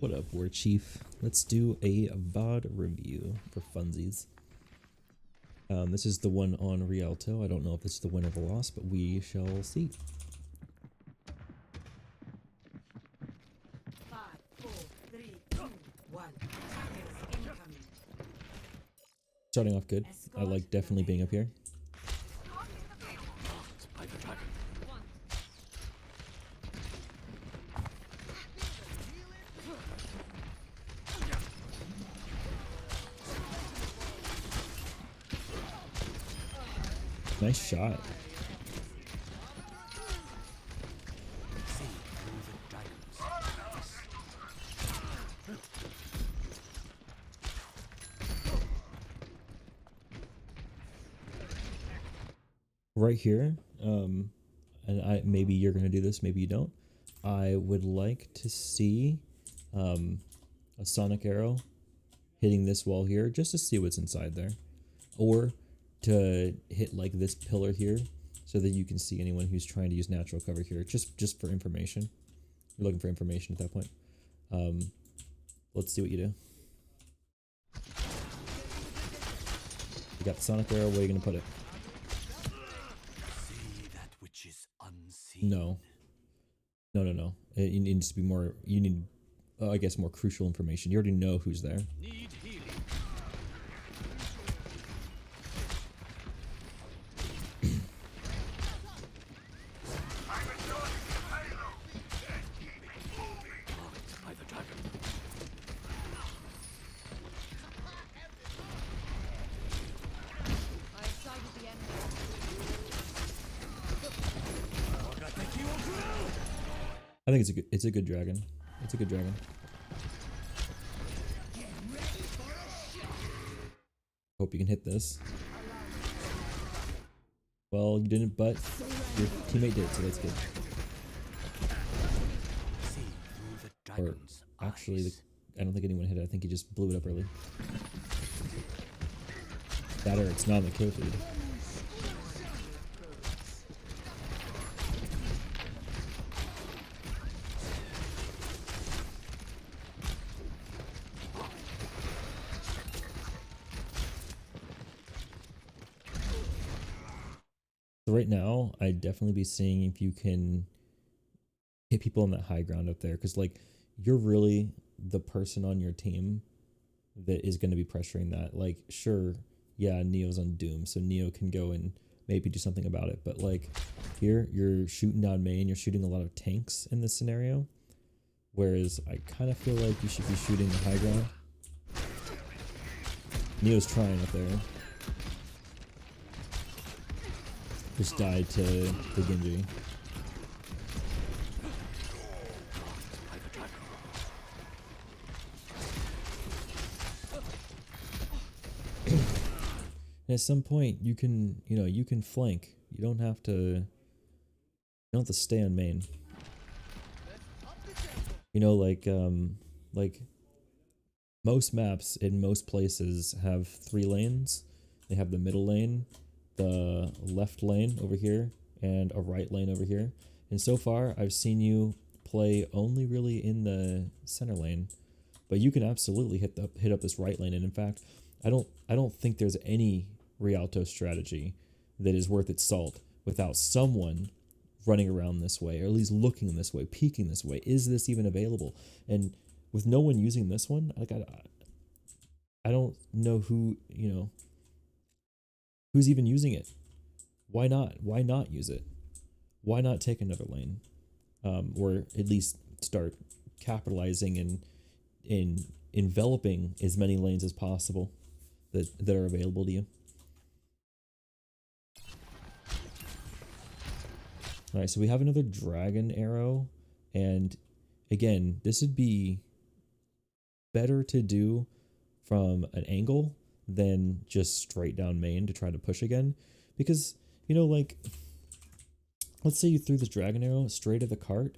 What up, Warchief? Let's do a VOD review for funsies. This is the one on Rialto. I don't know if this is the win or the loss, but we shall see. 5, 4, 3, 2, 1. Incoming. Starting off good. I like definitely being up here. Nice shot. Right here, and maybe you're gonna do this, maybe you don't. I would like to see a sonic arrow hitting this wall here just to see what's inside there, or to hit like this pillar here so that you can see anyone who's trying to use natural cover here, just for information. You're looking for information at that point. Let's see what you do. You got the sonic arrow. Where are you gonna put it? No. It needs to be more. You need, I guess, more crucial information. You already know who's there. I think it's a good dragon. It's a good dragon. Hope you can hit this. Well, you didn't, but your teammate did, so that's good. Or actually, I don't think anyone hit it. I think he just blew it up early. That or it's not in the kill feed. So right now, I'd definitely be seeing if you can hit people on that high ground up there, because like you're really the person on your team that is going to be pressuring that. Like, sure, yeah, Neo's on Doom, so Neo can go and maybe do something about it. But like here, you're shooting down main, you're shooting a lot of tanks in this scenario, whereas I kind of feel like you should be shooting the high ground. Neo's trying up there. Just died to the Genji. And at some point, you can, you can flank. You don't have to stay on main. Like most maps in most places have 3 lanes. They have the middle lane, the left lane over here, and a right lane over here. And so far, I've seen you play only really in the center lane, but you can absolutely hit up this right lane. And in fact, I don't think there's any Rialto strategy that is worth its salt without someone running around this way, or at least looking this way, peeking this way. Is this even available? And with no one using this one, like I don't know who's even using it. Why not? Why not use it? Why not take another lane? Or at least start capitalizing and in enveloping as many lanes as possible that are available to you. Alright, so we have another dragon arrow, and again, this would be better to do from an angle than just straight down main to try to push again, because like, let's say you threw this dragon arrow straight at the cart.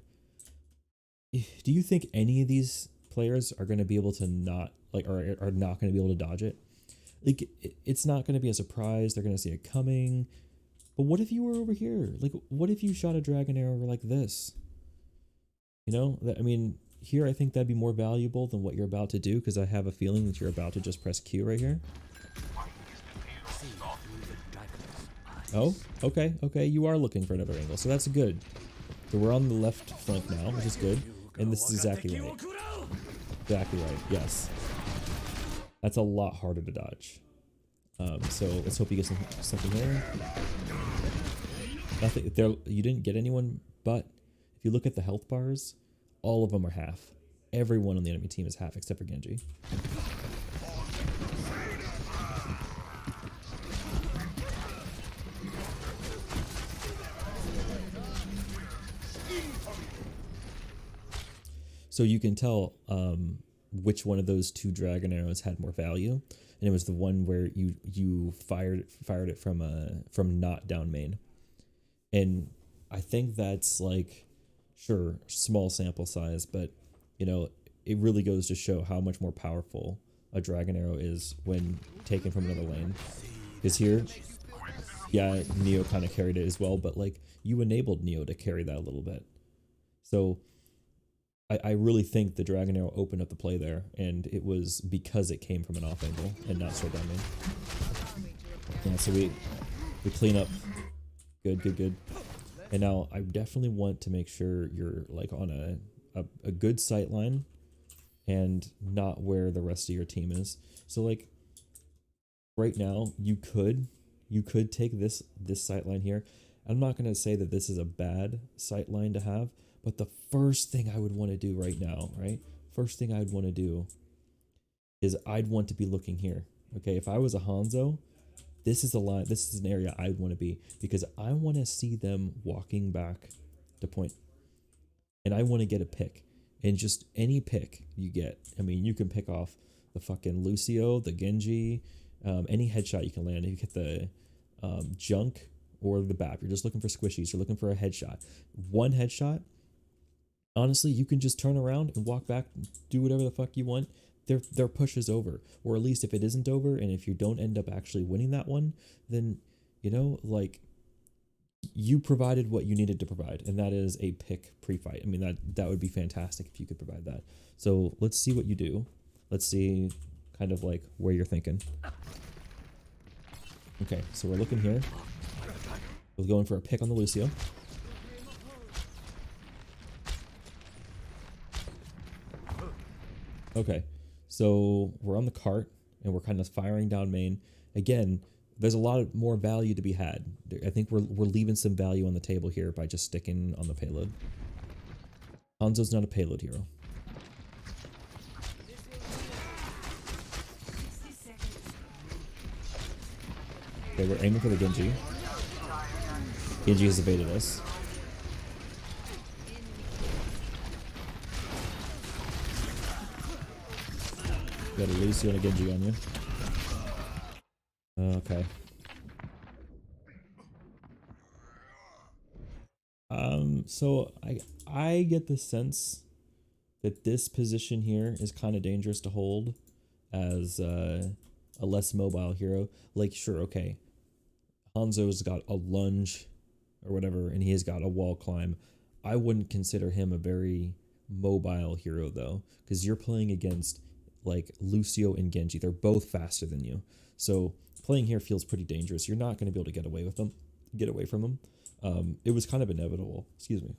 Do you think any of these players are going to be able to not, like, or are not going to be able to dodge it? Like, it's not going to be a surprise. They're going to see it coming. But what if you were over here? Like, what if you shot a dragon arrow like this? You know, I mean, here I think that'd be more valuable than what you're about to do, because I have a feeling that you're about to just press Q right here. Oh, okay, okay, you are looking for another angle, so that's good. So we're on the left flank now, which is good, and this is exactly right. Exactly right, yes. That's a lot harder to dodge. So let's hope you get something there. Nothing there. You didn't get anyone, but if you look at the health bars, all of them are half. Everyone on the enemy team is half except for Genji. So you can tell which one of those two dragon arrows had more value, and it was the one where you fired it from not down main. And I think that's like, sure, small sample size, but you know, it really goes to show how much more powerful a dragon arrow is when taken from another lane. Because here, yeah, Neo kind of carried it as well, but like you enabled Neo to carry that a little bit. So I really think the dragon arrow opened up the play there, and it was because it came from an off angle and not straight down main. Yeah, so we clean up. Good. And now I definitely want to make sure you're like on a good sight line and not where the rest of your team is. So like right now you could take this sight line here. I'm not going to say that this is a bad sight line to have, but the first thing I would want to do right now, right? First thing I'd want to do is I'd want to be looking here. Okay, if I was a Hanzo, this is a line, this is an area I'd want to be, because I want to see them walking back to point. And I want to get a pick. And just any pick you get, I mean, you can pick off the fucking Lucio, the Genji, any headshot you can land. If you get the junk or the BAP, you're just looking for squishies, you're looking for a headshot. One headshot, honestly, you can just turn around and walk back, do whatever the fuck you want. Their push is over, or at least if it isn't over, and if you don't end up actually winning that one, then you know, like, you provided what you needed to provide, and that is a pick pre-fight. I mean, that would be fantastic if you could provide that. So let's see what you do. Let's see kind of like where you're thinking. Okay, so we're looking here. We're going for a pick on the Lucio. Okay, so we're on the cart and we're kind of firing down main. Again, there's a lot of more value to be had. I think we're leaving some value on the table here by just sticking on the payload. Hanzo's not a payload hero. Okay, we're aiming for the Genji. Genji has evaded us. Got a Lucio and a Genji on you. Okay. So I get the sense that this position here is kind of dangerous to hold as a less mobile hero. Like, sure, okay, Hanzo's got a lunge or whatever, and he has got a wall climb. I wouldn't consider him a very mobile hero though, because you're playing against like Lucio and Genji. They're both faster than you, so playing here feels pretty dangerous. You're not going to be able to get away from them. It was kind of inevitable. Excuse me.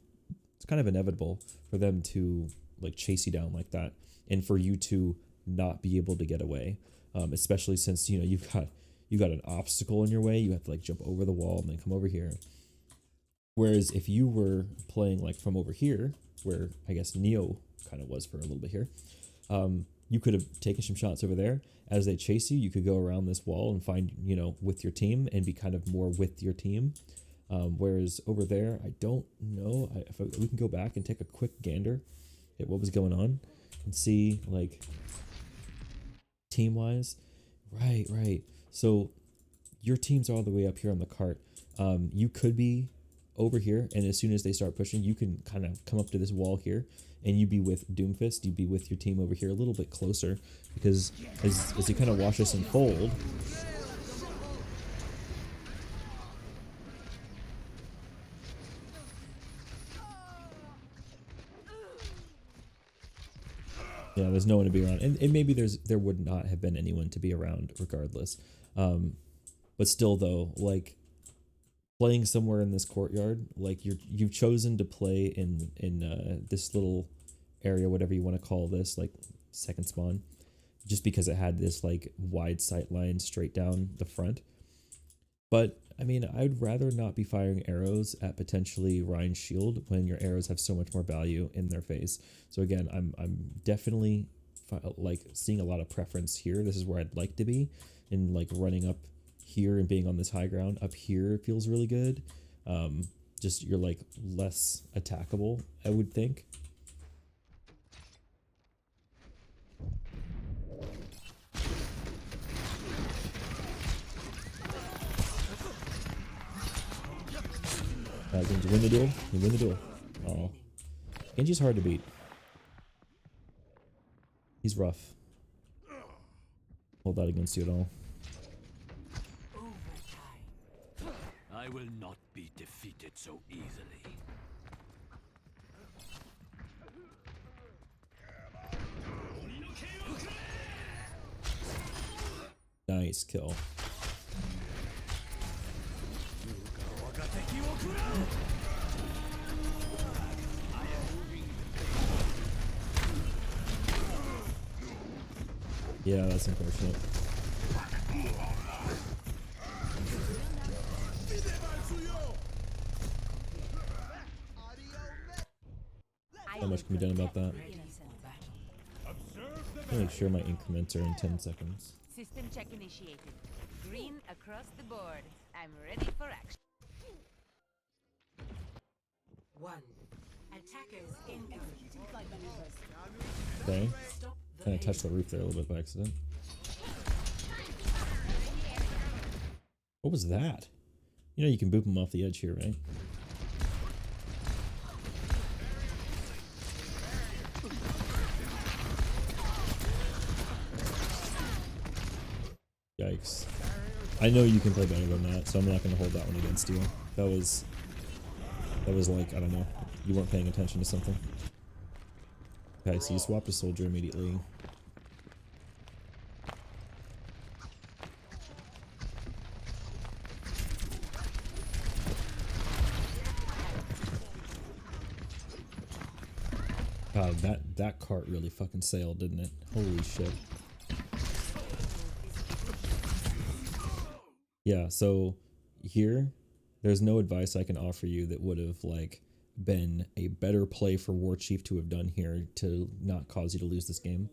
It's kind of inevitable for them to like chase you down like that, and for you to not be able to get away. Especially since, you know, you got an obstacle in your way. You have to like jump over the wall and then come over here. Whereas if you were playing like from over here, where I guess Neo kind of was for a little bit here, you could have taken some shots over there. As they chase you, you could go around this wall and find, you know, with your team and be kind of more with your team. Whereas over there, I don't know. We can go back and take a quick gander at what was going on and see, like, team-wise. Right. So your teams are all the way up here on the cart. You could be over here, and as soon as they start pushing, you can kind of come up to this wall here, and you'd be with Doomfist. You'd be with your team over here a little bit closer, because as you kind of watch this unfold, Yeah, there's no one to be around, and maybe there would not have been anyone to be around regardless. But still, though, like playing somewhere in this courtyard, like you've chosen to play in this little area, whatever you want to call this, like second spawn, just because it had this like wide sight line straight down the front. But I mean, I'd rather not be firing arrows at potentially Ryan's shield when your arrows have so much more value in their face. So again, I'm definitely like seeing a lot of preference here. This is where I'd like to be, and like running up here and being on this high ground up here feels really good. Just you're like less attackable, I would think. Genji, win the duel. You win the duel. Oh, Genji's hard to beat. He's rough. Hold that against you at all. I will not be defeated so easily. Nice kill. Yeah, that's unfortunate. Not much can be done about that. Make sure my increments are in 10 seconds. System check initiated. Green across the board. I'm ready for action. 1. Attackers incoming. Okay. Stop the Kind of touched the roof there a little bit by accident. What was that? You know you can boop them off the edge here, right? Yikes. I know you can play better than that, so I'm not going to hold that one against you. That was like, I don't know, you weren't paying attention to something. Okay, so you swapped a soldier immediately. God, that cart really fucking sailed, didn't it? Holy shit. Yeah, so here, there's no advice I can offer you that would have like been a better play for Warchief to have done here to not cause you to lose this game.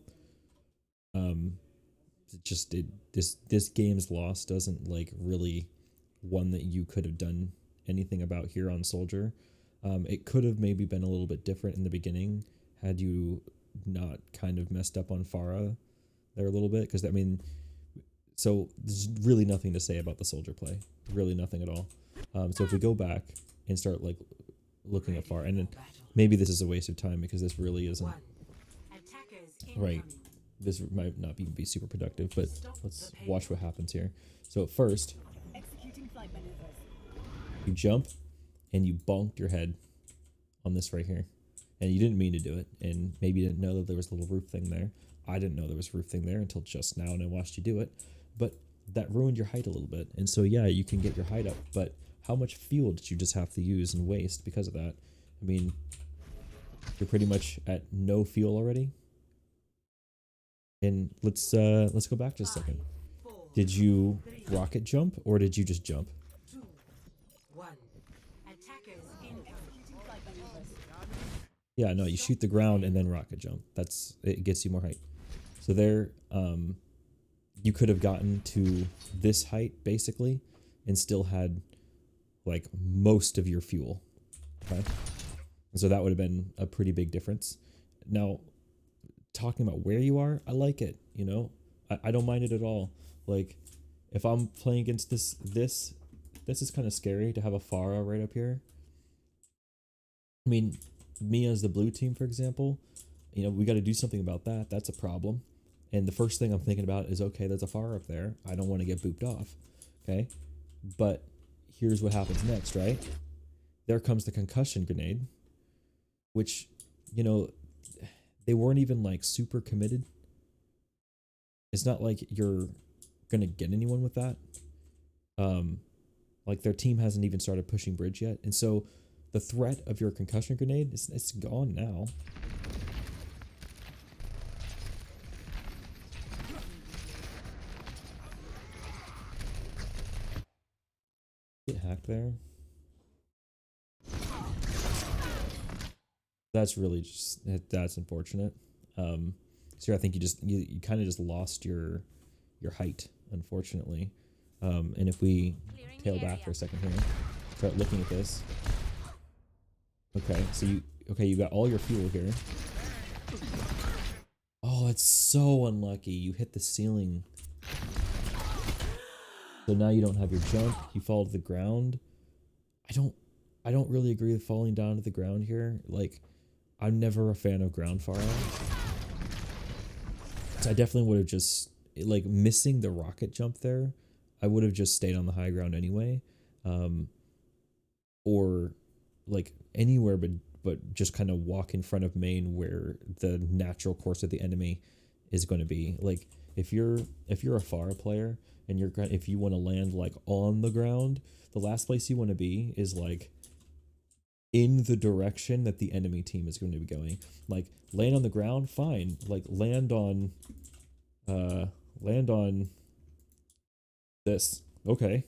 This game's loss doesn't like really one that you could have done anything about here on Soldier. It could have maybe been a little bit different in the beginning had you not kind of messed up on Farah there a little bit, because I mean, so there's really nothing to say about the Soldier play, really nothing at all. So if we go back and start like looking at Farah, and then maybe this is a waste of time because this really isn't right. This might not be super productive, but let's watch what happens here. So at first, you jump and you bonked your head on this right here, and you didn't mean to do it, and maybe you didn't know that there was a little roof thing there. I didn't know there was a roof thing there until just now, and I watched you do it, but that ruined your height a little bit. And so yeah, you can get your height up, but how much fuel did you just have to use and waste because of that? I mean, you're pretty much at no fuel already. And let's go back just a second. Did you rocket jump or did you just jump? 2, 1. Attackers incoming. Yeah, no, you shoot the ground and then rocket jump. It gets you more height. So there, you could have gotten to this height basically and still had like most of your fuel. Okay. And so that would have been a pretty big difference. Now, talking about where you are, I like it, you know, I don't mind it at all. Like if I'm playing against this is kind of scary to have a Farah right up here. I mean, me as the blue team, for example, you know, we got to do something about that. That's a problem. And the first thing I'm thinking about is, okay, there's a Farah up there. I don't want to get booped off. Okay. But here's what happens next, right? There comes the concussion grenade, which, you know, they weren't even like super committed. It's not like you're gonna get anyone with that. Like their team hasn't even started pushing bridge yet, and so the threat of your concussion grenade it's gone now. Get hacked there. That's really just that's unfortunate. So I think you kind of just lost your height, unfortunately. And if we tail back for a second here, start looking at this. Okay, so you got all your fuel here. Oh, it's so unlucky. You hit the ceiling. So now you don't have your jump. You fall to the ground. I don't really agree with falling down to the ground here. Like, I'm never a fan of ground fire. So I definitely would have just, like, missing the rocket jump there, I would have just stayed on the high ground anyway. Or, like, anywhere but just kind of walk in front of main where the natural course of the enemy is going to be. Like, if you're a far player and if you want to land, like, on the ground, the last place you want to be is, like, in the direction that the enemy team is going to be going. Like, land on the ground, fine. Like, land on this. Okay.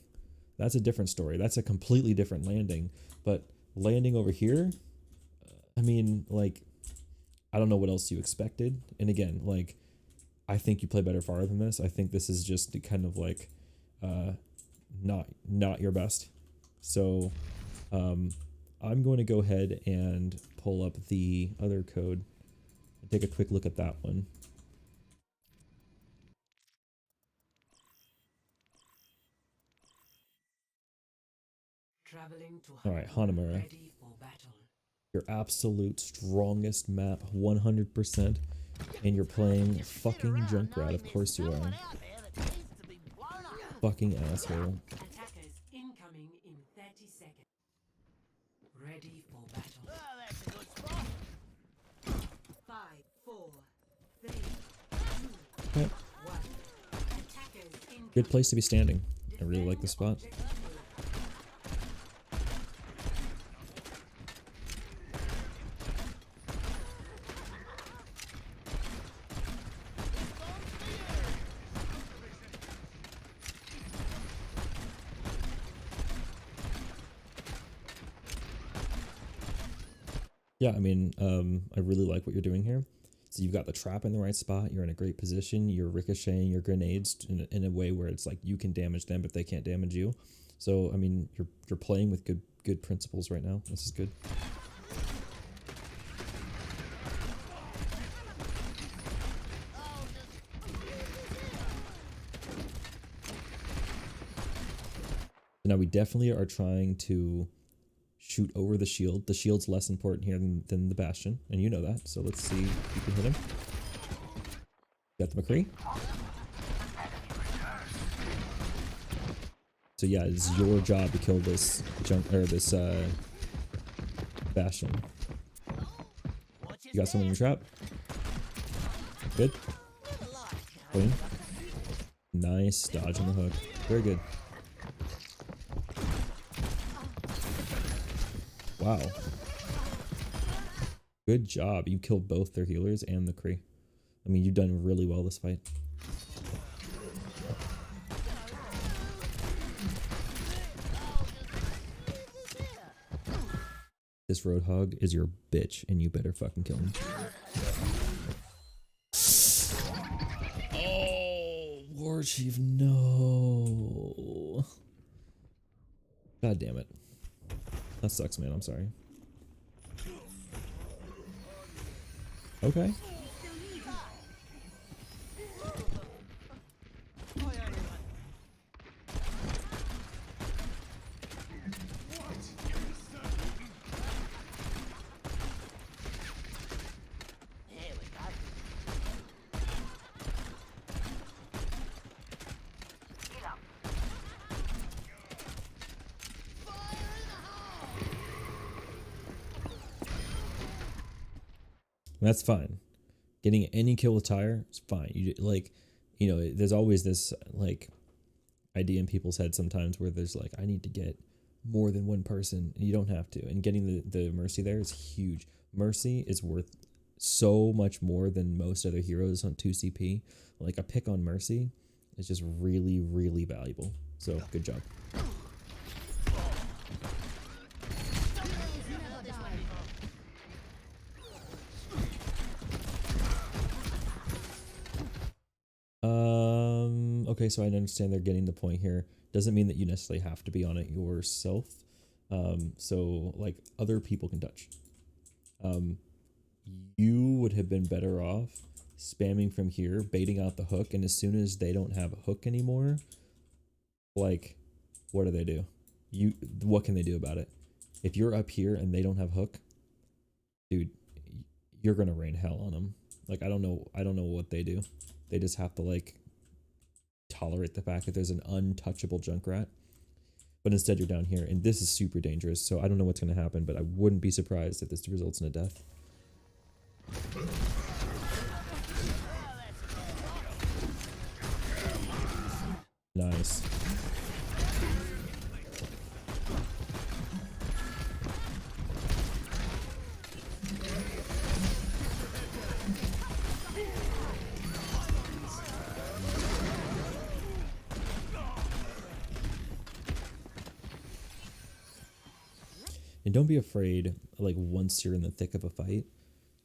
That's a different story. That's a completely different landing. But landing over here, I mean, like, I don't know what else you expected. And again, like, I think you play better far than this. I think this is just kind of like not your best. So I'm going to go ahead and pull up the other code and take a quick look at that one. Traveling to All right, Hanamura, ready for battle. your absolute strongest map, 100%, and you're playing fucking Junkrat. Of course you are. Fucking asshole. Attackers incoming in 30 seconds. Ready for battle. 5, 4, 3, 2, Okay. 1. Attackers incoming. Good place to be standing. I really like the spot. Yeah, I mean, I really like what you're doing here. So you've got the trap in the right spot. You're in a great position. You're ricocheting your grenades in a way where it's like you can damage them, but they can't damage you. So I mean, you're playing with good principles right now. This is good. Now we definitely are trying to shoot over the shield. The shield's less important here than the bastion, and you know that. So let's see if you can hit him. Got the McCree. So yeah, it's your job to kill this bastion. You got someone in your trap. Good. Clean. Nice dodge on the hook. Very good. Wow. Good job. You killed both their healers and the Kree. I mean, you've done really well this fight. This Roadhog is your bitch, and you better fucking kill him. Oh, Warchief, no. God damn it. That sucks, man. I'm sorry. Okay. That's fine. Getting any kill with Tire is fine. There's always this like idea in people's heads sometimes where there's like, I need to get more than one person. And you don't have to. And getting the Mercy there is huge. Mercy is worth so much more than most other heroes on 2 CP. Like a pick on Mercy is just really, really valuable. So good job. Okay, so I understand they're getting the point here. Doesn't mean that you necessarily have to be on it yourself. So like other people can touch. You would have been better off spamming from here, baiting out the hook, and as soon as they don't have a hook anymore, like, what do? What can they do about it? If you're up here and they don't have hook, dude, you're gonna rain hell on them. Like, I don't know what they do. They just have to like tolerate the fact that there's an untouchable Junkrat. But instead you're down here, and this is super dangerous, so I don't know what's gonna happen, but I wouldn't be surprised if this results in a death. Nice. And don't be afraid, like, once you're in the thick of a fight,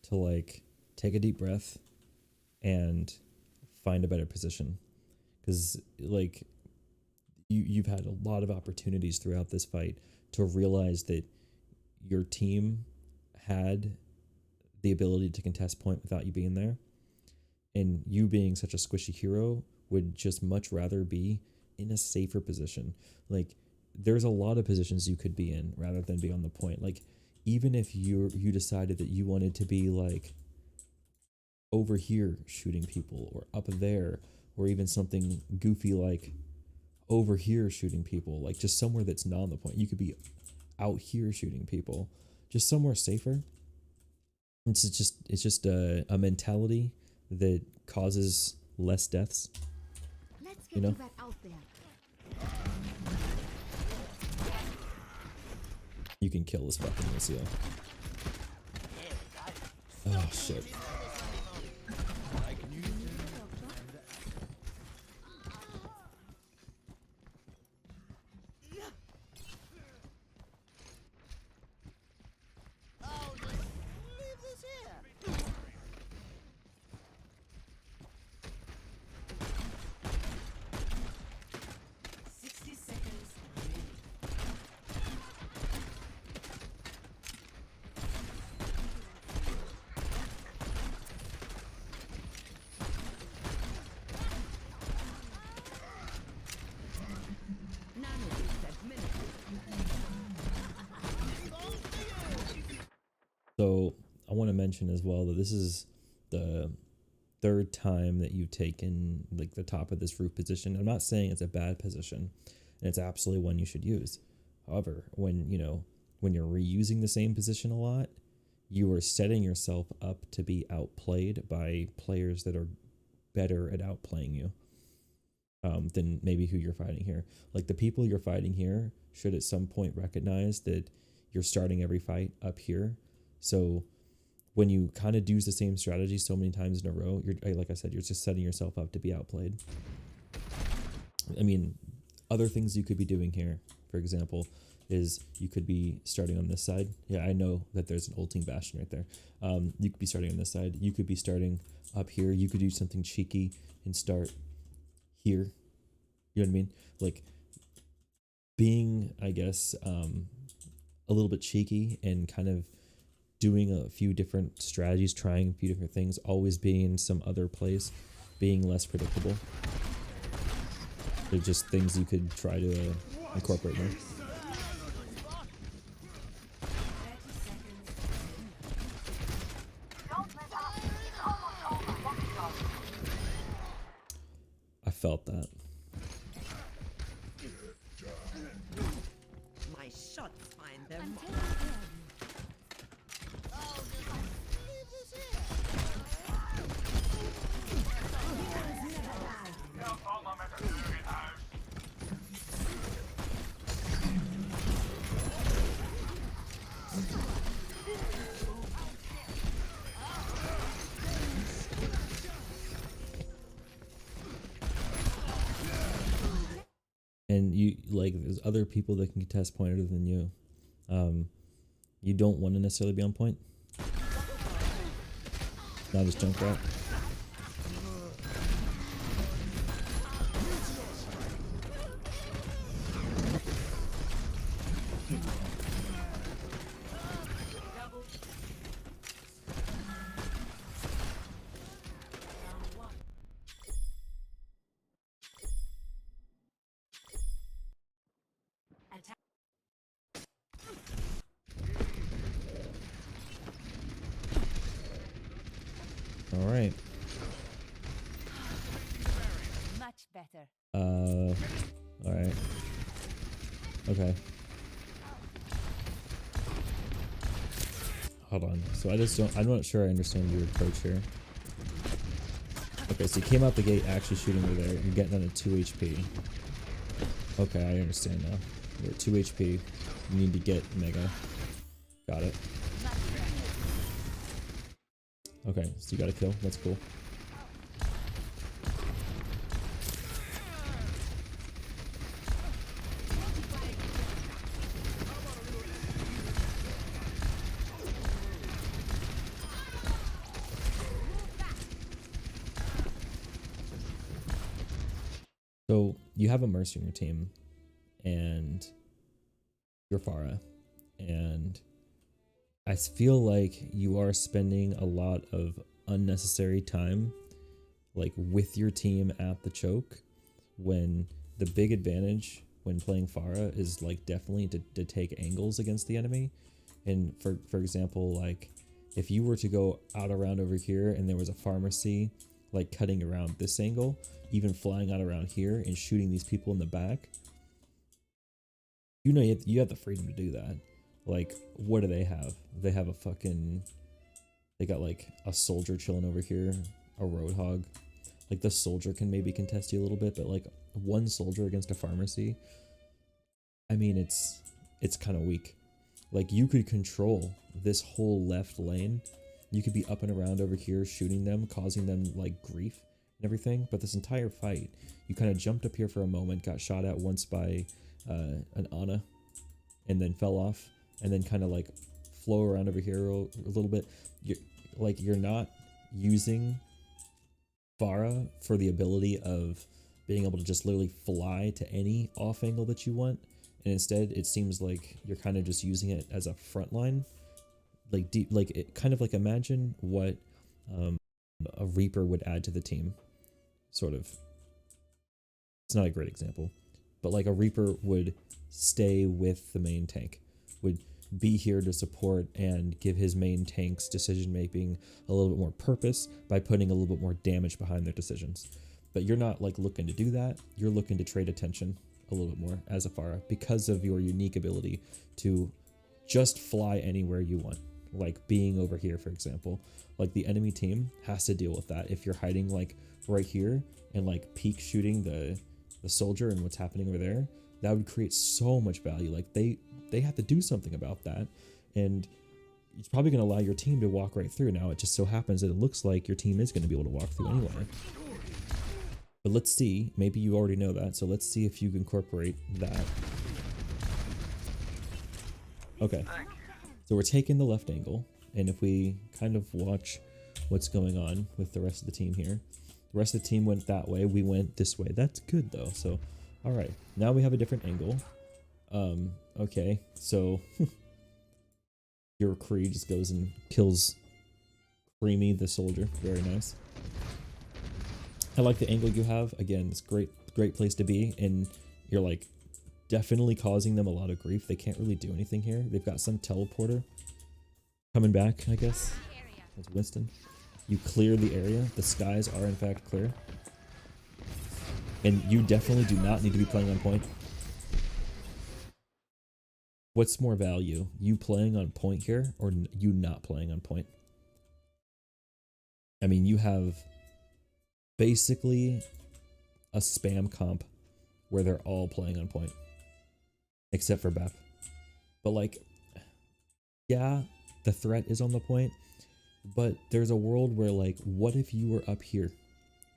to like take a deep breath and find a better position, because like you've had a lot of opportunities throughout this fight to realize that your team had the ability to contest point without you being there, and you being such a squishy hero would just much rather be in a safer position. Like, there's a lot of positions you could be in rather than be on the point. Like, even if you decided that you wanted to be like over here shooting people, or up there, or even something goofy like over here shooting people, like just somewhere that's not on the point. You could be out here shooting people, just somewhere safer. It's just a mentality that causes less deaths. Let's get you back out there. You can kill this fucking Lucio. Oh shit. Leave this here. 60 seconds remaining. So I want to mention as well that this is the third time that you've taken like the top of this roof position. I'm not saying it's a bad position, and it's absolutely one you should use. However, when you're reusing the same position a lot, you are setting yourself up to be outplayed by players that are better at outplaying you than maybe who you're fighting here. Like, the people you're fighting here should at some point recognize that you're starting every fight up here. So when you kind of do the same strategy so many times in a row, like I said, you're just setting yourself up to be outplayed. I mean, other things you could be doing here, for example, is you could be starting on this side. Yeah, I know that there's an ulting Bastion right there. You could be starting on this side. You could be starting up here. You could do something cheeky and start here. You know what I mean? Like, being, I guess, a little bit cheeky and kind of doing a few different strategies, trying a few different things, always being in some other place, being less predictable. They're just things you could try to incorporate more. 30 seconds. I felt that. My shots find them. Leave this here. and you like there's other people that can contest point other than you. You don't want to necessarily be on point. Now just jump out. Attack. All right. Much better. All right. Okay. Hold on. So I'm not sure I understand your approach here. Okay, so you came out the gate actually shooting over there. You're getting on a 2 HP. Okay, I understand now. You're at 2 HP. You need to get Mega. Got it. Okay, so you got a kill. That's cool. So you have a Mercy on your team, and you're Farah, and I feel like you are spending a lot of unnecessary time, like with your team at the choke, when the big advantage when playing Farah is like definitely to take angles against the enemy. And for example, like if you were to go out around over here and there was a pharmacy like cutting around this angle, even flying out around here and shooting these people in the back, you know you have the freedom to do that. Like, what do they have? They have a fucking... They got, like, a soldier chilling over here. A roadhog. Like, the soldier can maybe contest you a little bit, but, like, one soldier against a pharmacy... I mean, it's kind of weak. Like, you could control this whole left lane. You could be up and around over here shooting them, causing them, like, grief and everything. But this entire fight, you kind of jumped up here for a moment, got shot at once by an Ana, and then fell off. And then kind of like flow around over here a little bit. You're not using Farah for the ability of being able to just literally fly to any off angle that you want, and instead it seems like you're kind of just using it as a front line, like deep, like it kind of like imagine what a Reaper would add to the team, sort of. It's not a great example, but like a Reaper would stay with the main tank, would be here to support and give his main tank's decision making a little bit more purpose by putting a little bit more damage behind their decisions. But you're not like looking to do that. You're looking to trade attention a little bit more as a Farah because of your unique ability to just fly anywhere you want. Like being over here, for example, like the enemy team has to deal with that. If you're hiding like right here and like peek shooting the soldier and what's happening over there, that would create so much value. Like they have to do something about that, and it's probably going to allow your team to walk right through. Now it just so happens that it looks like your team is going to be able to walk through anyway. But let's see, maybe you already know that, so let's see if you can incorporate that. Okay, so we're taking the left angle, and if we kind of watch what's going on with the rest of the team here, the rest of the team went that way, we went this way. That's good though. So all right, now we have a different angle. Okay, so your Kree just goes and kills Creamy the soldier. Very nice. I like the angle you have. Again, it's great place to be, and you're like definitely causing them a lot of grief. They can't really do anything here. They've got some teleporter coming back, I guess. That's Winston. You clear the area. The skies are in fact clear. And you definitely do not need to be playing on point. What's more value? You playing on point here or you not playing on point? I mean, you have basically a spam comp where they're all playing on point. Except for Beth. But like, yeah, the threat is on the point. But there's a world where like, what if you were up here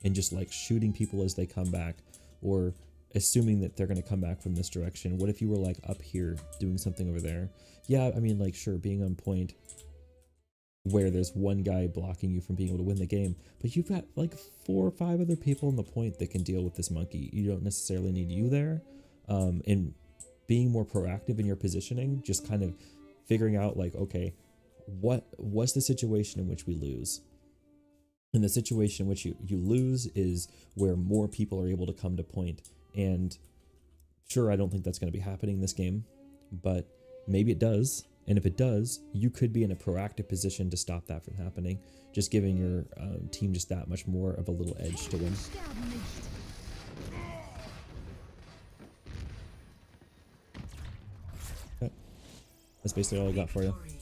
and just like shooting people as they come back, or assuming that they're going to come back from this direction. What if you were like up here doing something over there? Yeah, I mean, like, sure, being on point where there's one guy blocking you from being able to win the game, but you've got like 4 or 5 other people on the point that can deal with this monkey. You don't necessarily need you there. And being more proactive in your positioning, just kind of figuring out like, okay, what's the situation in which we lose? And the situation in which you lose is where more people are able to come to point. And sure, I don't think that's going to be happening this game, but maybe it does. And if it does, you could be in a proactive position to stop that from happening, just giving your team just that much more of a little edge to win. Sterben nicht. Okay. That's basically all I got for you. Victory.